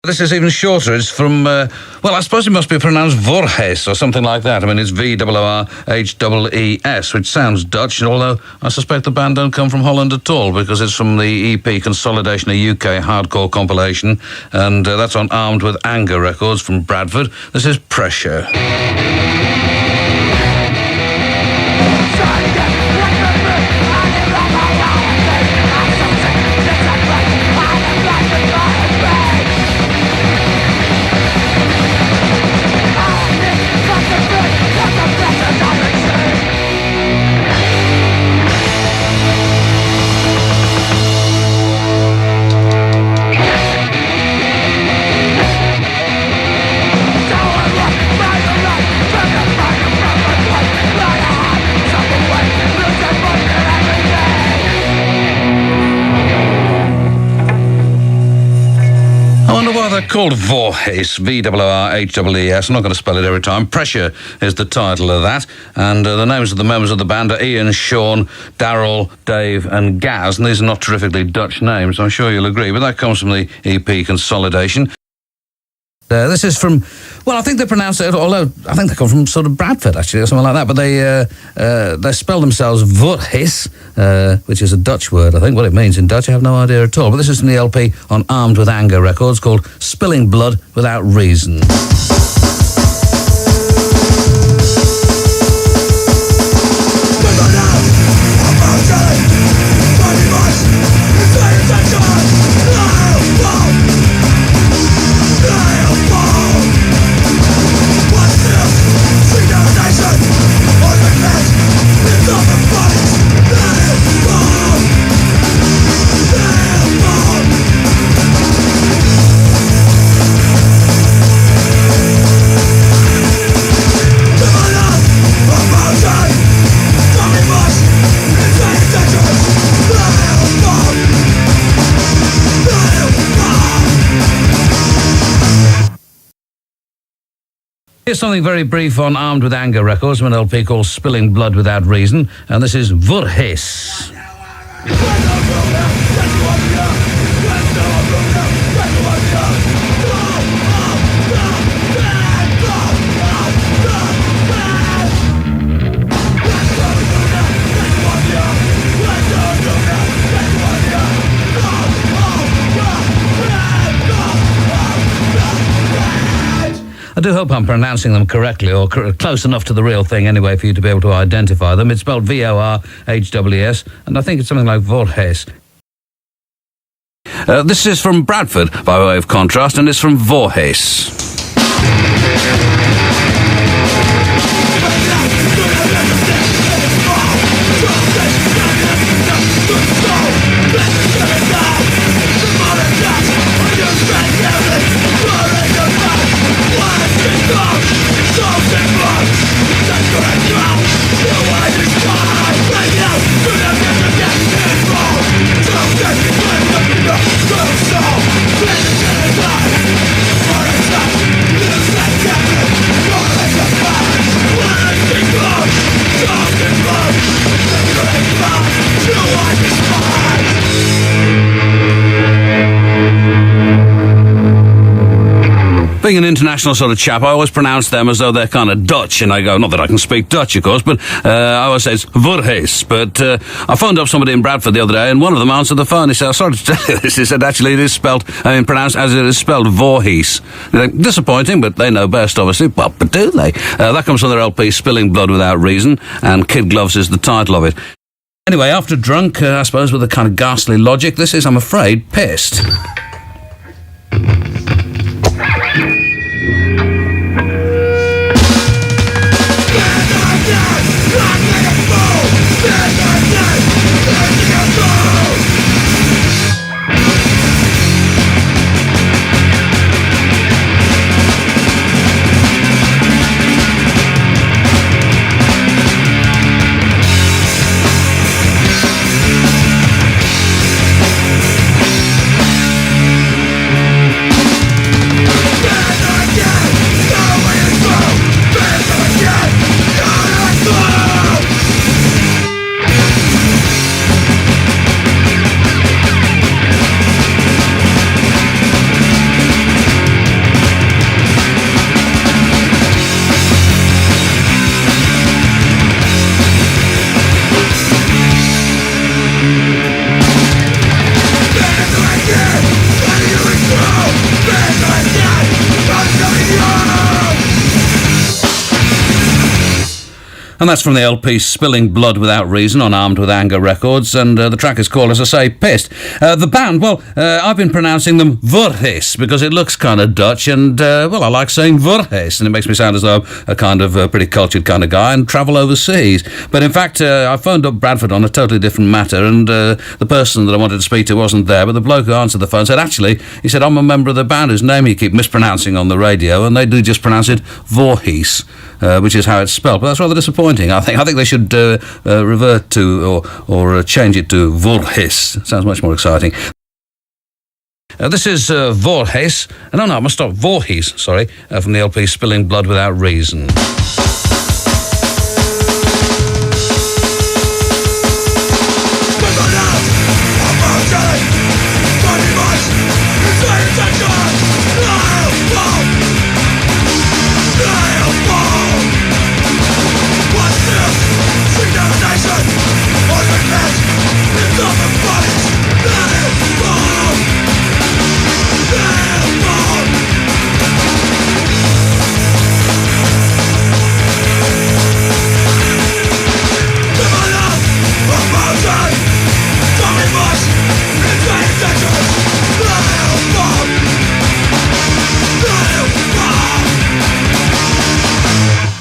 This is even shorter. It's from, well, I suppose it must be pronounced VOORHEES or something like that. I mean, it's VOORHEES, which sounds Dutch, although I suspect the band don't come from Holland at all, because it's from the EP Consolidation, a UK hardcore compilation, and that's on Armed with Anger Records from Bradford. This is Pressure. They're called VOORHEES, VOORHEES. I'm not going to spell it every time. Pressure is the title of that. And the names of the members of the band are Ian, Sean, Daryl, Dave and Gaz. And these are not terrifically Dutch names, I'm sure you'll agree. But that comes from the EP Consolidation. This is from, well, I think they pronounce it, although I think they come from sort of Bradford, actually, or something like that. But they spell themselves VOORHEES, which is a Dutch word, I think. What it means in Dutch, I have no idea at all. But this is from the LP on Armed with Anger Records called Spilling Blood Without Reason. Here's something very brief on Armed with Anger Records from an LP called Spilling Blood Without Reason, and this is VOORHEES. I do hope I'm pronouncing them correctly, or close enough to the real thing anyway for you to be able to identify them. It's spelled VOORHEES, and I think it's something like VOORHEES. This is from Bradford, by way of contrast, and it's from VOORHEES. Being an international sort of chap, I always pronounce them as though they're kind of Dutch, and I go, not that I can speak Dutch, of course, but I always say it's VOORHEES. But I phoned up somebody in Bradford the other day, and one of them answered the phone. He said, sorry to tell you this. He said, actually, it is spelled, pronounced as it is spelled, VOORHEES. Disappointing, but they know best, obviously. Well, but do they? That comes from their LP, Spilling Blood Without Reason, and Kid Gloves is the title of it. Anyway, after Drunk, I suppose with a kind of ghastly logic, this is, I'm afraid, Pissed. And that's from the LP Spilling Blood Without Reason on Armed With Anger Records, and the track is called, as I say, Pissed. The band, well, I've been pronouncing them VOORHEES because it looks kind of Dutch, and, well, I like saying VOORHEES, and it makes me sound as though I'm a kind of pretty cultured kind of guy and travel overseas. But in fact, I phoned up Bradford on a totally different matter, and the person that I wanted to speak to wasn't there, but the bloke who answered the phone said, actually, he said, I'm a member of the band whose name you keep mispronouncing on the radio, and they do just pronounce it VOORHEES. Which is how it's spelled, but that's rather disappointing. I think they should revert to or change it to VOORHEES. Sounds much more exciting. This is VOORHEES. No, I must stop. VOORHEES, sorry, from the LP Spilling Blood Without Reason.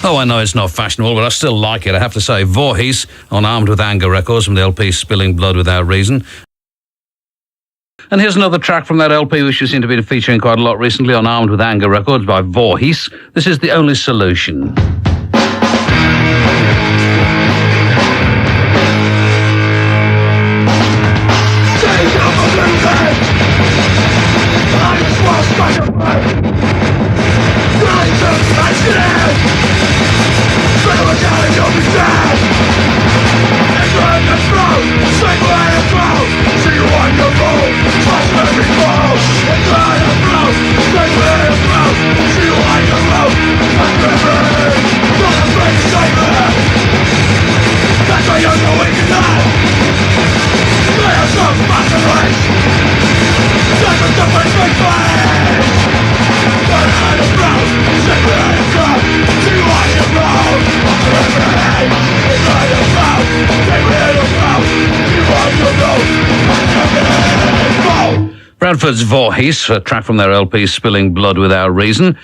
Oh, I know it's not fashionable, but I still like it. I have to say, VOORHEES on Armed With Anger Records from the LP Spilling Blood Without Reason. And here's another track from that LP which you seem to be featuring quite a lot recently on Armed With Anger Records by VOORHEES. This is The Only Solution. Bradford's VOORHEES, a track from their LP Spilling Blood Without Reason.